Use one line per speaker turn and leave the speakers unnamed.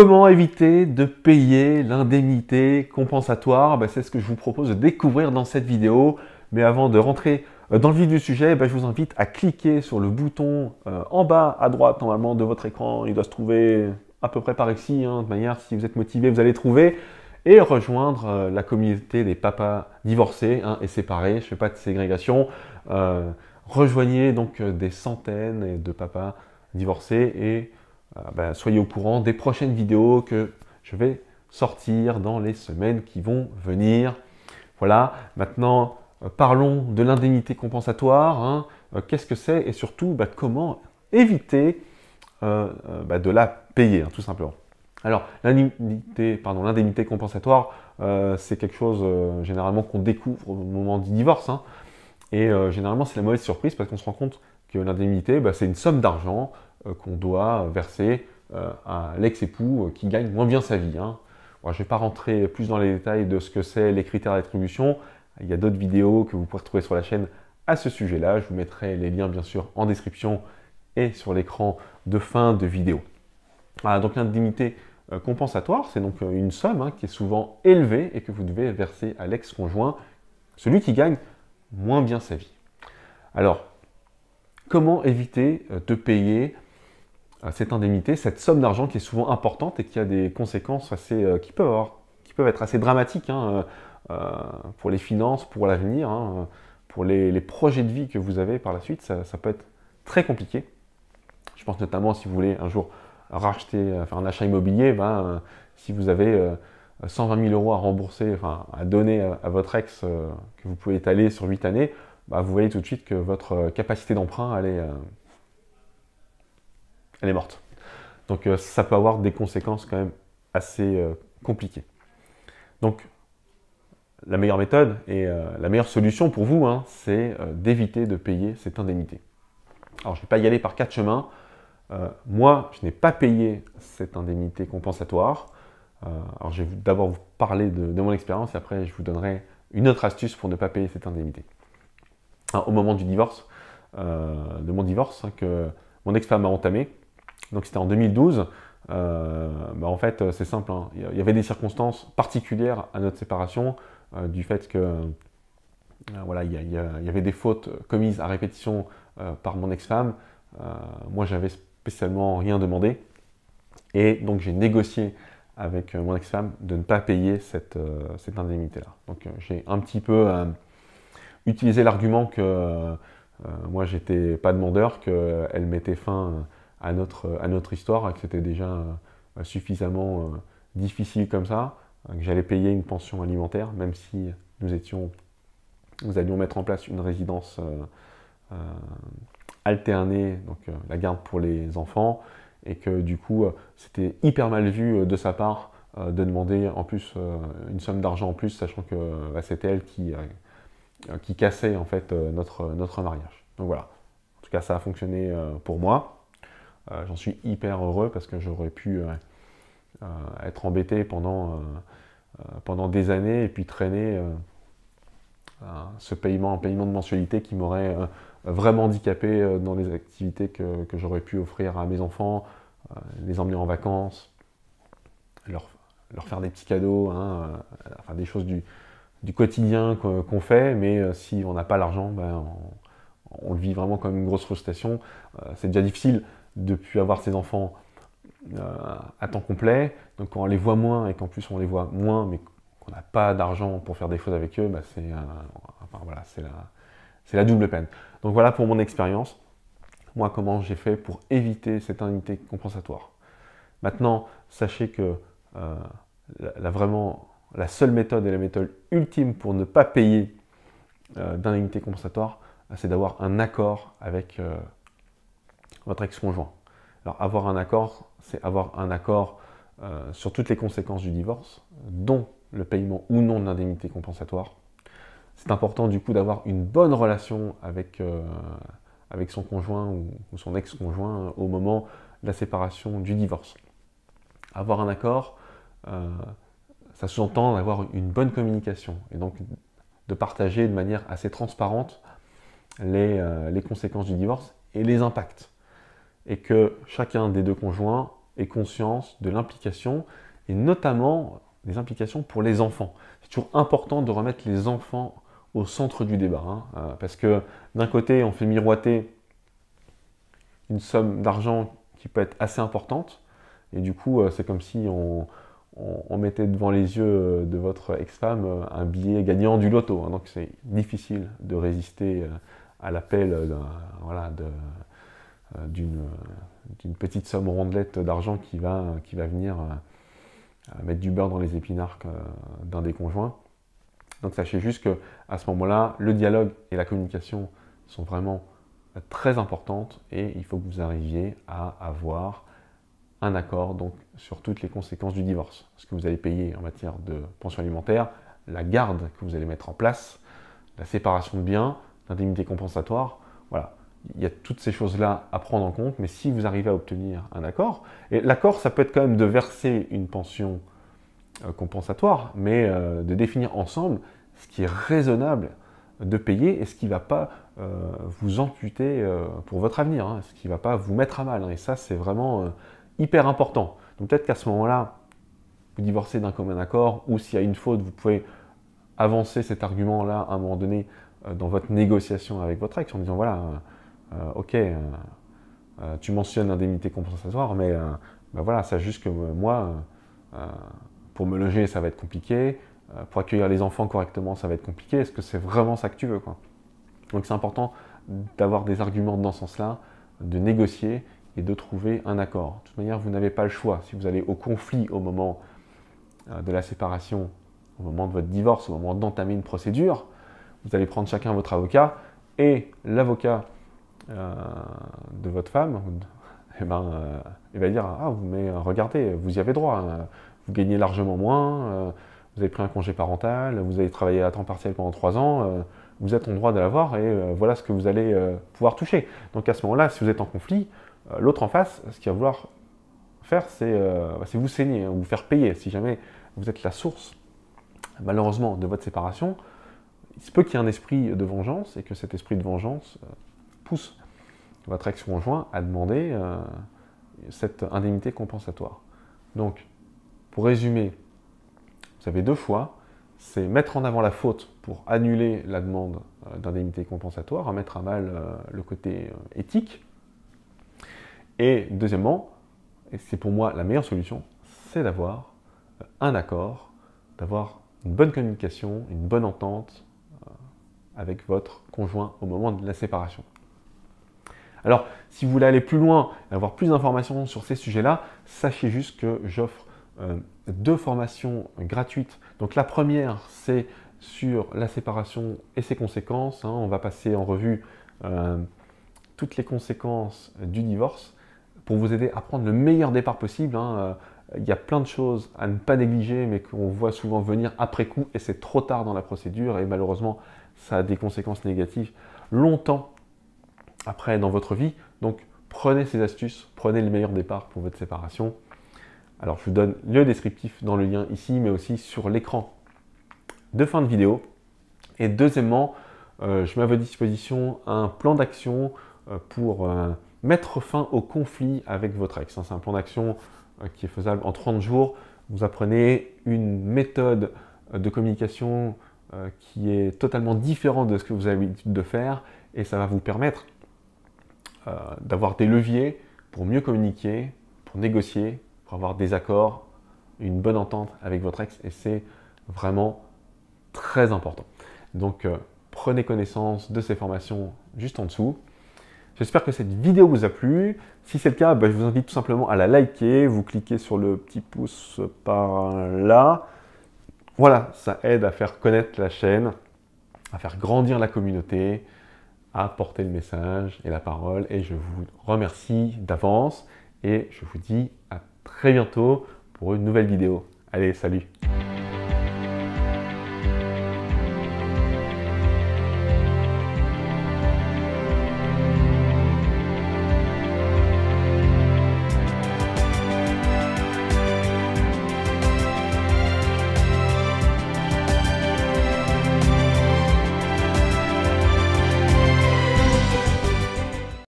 Comment éviter de payer l'indemnité compensatoire? C'est ce que je vous propose de découvrir dans cette vidéo. Mais avant de rentrer dans le vif du sujet, je vous invite à cliquer sur le bouton en bas à droite normalement de votre écran. Il doit se trouver à peu près par ici. De manière, si vous êtes motivé, vous allez trouver. Et rejoindre la communauté des papas divorcés et séparés. Je ne fais pas de ségrégation. Rejoignez donc des centaines de papas divorcés et soyez au courant des prochaines vidéos que je vais sortir dans les semaines qui vont venir. Voilà, maintenant parlons de l'indemnité compensatoire. Qu'est-ce que c'est et surtout comment éviter de la payer, tout simplement. Alors, l'indemnité compensatoire, c'est quelque chose généralement qu'on découvre au moment du divorce. Et généralement, c'est la mauvaise surprise parce qu'on se rend compte que l'indemnité, c'est une somme d'argent qu'on doit verser à l'ex-époux qui gagne moins bien sa vie. Bon, je ne vais pas rentrer plus dans les détails de ce que c'est les critères d'attribution. Il y a d'autres vidéos que vous pouvez retrouver sur la chaîne à ce sujet-là. Je vous mettrai les liens bien sûr en description et sur l'écran de fin de vidéo. Voilà, donc l'indemnité compensatoire, c'est donc une somme qui est souvent élevée et que vous devez verser à l'ex-conjoint, celui qui gagne moins bien sa vie. Alors, comment éviter de payer cette indemnité, cette somme d'argent qui est souvent importante et qui a des conséquences qui peuvent être assez dramatiques pour les finances, pour l'avenir, pour les projets de vie que vous avez par la suite, ça peut être très compliqué. Je pense notamment si vous voulez un jour faire un achat immobilier, si vous avez 120 000 € à rembourser, à donner à votre ex que vous pouvez étaler sur 8 années, vous voyez tout de suite que votre capacité d'emprunt, elle est morte. Donc ça peut avoir des conséquences quand même assez compliquées. Donc la meilleure méthode et la meilleure solution pour vous, c'est d'éviter de payer cette indemnité. Alors je ne vais pas y aller par 4 chemins. Moi, je n'ai pas payé cette indemnité compensatoire. Alors je vais d'abord vous parler de mon expérience et après je vous donnerai une autre astuce pour ne pas payer cette indemnité. Alors, au moment du divorce, de mon divorce, que mon ex-femme a entamé, donc c'était en 2012, en fait c'est simple, il y avait des circonstances particulières à notre séparation, du fait que il y avait des fautes commises à répétition par mon ex-femme. Moi j'avais spécialement rien demandé et donc j'ai négocié avec mon ex-femme de ne pas payer cette indemnité-là. Donc j'ai un petit peu utilisé l'argument que moi j'étais pas demandeur, qu'elle mettait fin à notre histoire, que c'était déjà suffisamment difficile comme ça, que j'allais payer une pension alimentaire, même si nous allions mettre en place une résidence alternée, donc la garde pour les enfants, et que du coup c'était hyper mal vu de sa part de demander en plus une somme d'argent en plus, sachant que c'était elle qui cassait en fait notre mariage. Donc voilà, en tout cas ça a fonctionné pour moi. J'en suis hyper heureux parce que j'aurais pu être embêté pendant des années et puis traîner un paiement de mensualité qui m'aurait vraiment handicapé dans les activités que j'aurais pu offrir à mes enfants, les emmener en vacances, leur faire des petits cadeaux, des choses du quotidien qu'on fait, mais si on n'a pas l'argent, on le vit vraiment comme une grosse frustration. C'est déjà difficile de ne plus avoir ses enfants à temps complet, donc quand on les voit moins et qu'en plus on les voit moins, mais qu'on n'a pas d'argent pour faire des choses avec eux, c'est la double peine. Donc voilà pour mon expérience. Moi, comment j'ai fait pour éviter cette indemnité compensatoire. Maintenant, sachez que la seule méthode et la méthode ultime pour ne pas payer d'indemnité compensatoire, c'est d'avoir un accord avec votre ex-conjoint. Alors avoir un accord, c'est avoir un accord sur toutes les conséquences du divorce, dont le paiement ou non de l'indemnité compensatoire. C'est important du coup d'avoir une bonne relation avec son conjoint ou son ex-conjoint au moment de la séparation, du divorce. Avoir un accord, ça sous-entend d'avoir une bonne communication et donc de partager de manière assez transparente les conséquences du divorce et les impacts. Et que chacun des deux conjoints et conscience de l'implication, et notamment des implications pour les enfants. C'est toujours important de remettre les enfants au centre du débat, hein, parce que d'un côté, on fait miroiter une somme d'argent qui peut être assez importante, et du coup, c'est comme si on mettait devant les yeux de votre ex-femme un billet gagnant du loto, hein, donc c'est difficile de résister à l'appel voilà, d'une petite somme rondelette d'argent qui va venir mettre du beurre dans les épinards d'un des conjoints. Donc sachez juste qu'à ce moment-là, le dialogue et la communication sont vraiment très importantes et il faut que vous arriviez à avoir un accord donc, sur toutes les conséquences du divorce. Ce que vous allez payer en matière de pension alimentaire, la garde que vous allez mettre en place, la séparation de biens, l'indemnité compensatoire, voilà. Il y a toutes ces choses-là à prendre en compte, mais si vous arrivez à obtenir un accord, et l'accord, ça peut être quand même de verser une pension compensatoire, mais de définir ensemble ce qui est raisonnable de payer et ce qui ne va pas vous amputer pour votre avenir, hein, ce qui ne va pas vous mettre à mal. Hein, et ça, c'est vraiment hyper important. Donc peut-être qu'à ce moment-là, vous divorcez d'un commun accord, ou s'il y a une faute, vous pouvez avancer cet argument-là à un moment donné dans votre négociation avec votre ex en disant voilà, ok, tu mentionnes l'indemnité compensatoire, mais ben voilà, sache juste que moi, pour me loger, ça va être compliqué, pour accueillir les enfants correctement, ça va être compliqué, est-ce que c'est vraiment ça que tu veux, quoi? Donc c'est important d'avoir des arguments dans ce sens-là, de négocier et de trouver un accord. De toute manière, vous n'avez pas le choix. Si vous allez au conflit au moment de la séparation, au moment de votre divorce, au moment d'entamer une procédure, vous allez prendre chacun votre avocat et l'avocat de votre femme, il va dire « Ah, mais regardez, vous y avez droit, hein. Vous gagnez largement moins, vous avez pris un congé parental, vous avez travaillé à temps partiel pendant 3 ans, vous êtes en droit de l'avoir et voilà ce que vous allez pouvoir toucher. » Donc à ce moment-là, si vous êtes en conflit, l'autre en face, ce qu'il va vouloir faire, c'est vous saigner, hein, vous faire payer. Si jamais vous êtes la source, malheureusement, de votre séparation, il se peut qu'il y ait un esprit de vengeance et que cet esprit de vengeance pousse votre ex-conjoint à demander cette indemnité compensatoire. Donc, pour résumer, vous avez 2 choix. C'est mettre en avant la faute pour annuler la demande d'indemnité compensatoire, à mettre à mal le côté éthique. Et deuxièmement, et c'est pour moi la meilleure solution, c'est d'avoir un accord, d'avoir une bonne communication, une bonne entente avec votre conjoint au moment de la séparation. Alors, si vous voulez aller plus loin et avoir plus d'informations sur ces sujets-là, sachez juste que j'offre 2 formations gratuites. Donc la première, c'est sur la séparation et ses conséquences. On va passer en revue toutes les conséquences du divorce pour vous aider à prendre le meilleur départ possible. Il y a plein de choses à ne pas négliger, mais qu'on voit souvent venir après coup, et c'est trop tard dans la procédure, et malheureusement, ça a des conséquences négatives longtemps après dans votre vie. Donc, prenez ces astuces, prenez le meilleur départ pour votre séparation. Alors, je vous donne le descriptif dans le lien ici, mais aussi sur l'écran de fin de vidéo. Et deuxièmement, je mets à votre disposition un plan d'action pour mettre fin au conflit avec votre ex. C'est un plan d'action qui est faisable en 30 jours. Vous apprenez une méthode de communication qui est totalement différente de ce que vous avez l'habitude de faire, et ça va vous permettre d'avoir des leviers pour mieux communiquer, pour négocier, pour avoir des accords, une bonne entente avec votre ex, et c'est vraiment très important. Donc prenez connaissance de ces formations juste en dessous. J'espère que cette vidéo vous a plu. Si c'est le cas, je vous invite tout simplement à la liker. Vous cliquez sur le petit pouce par là. Voilà, ça aide à faire connaître la chaîne, à faire grandir la communauté, à porter le message et la parole. Et je vous remercie d'avance et je vous dis à très bientôt pour une nouvelle vidéo. Allez, salut!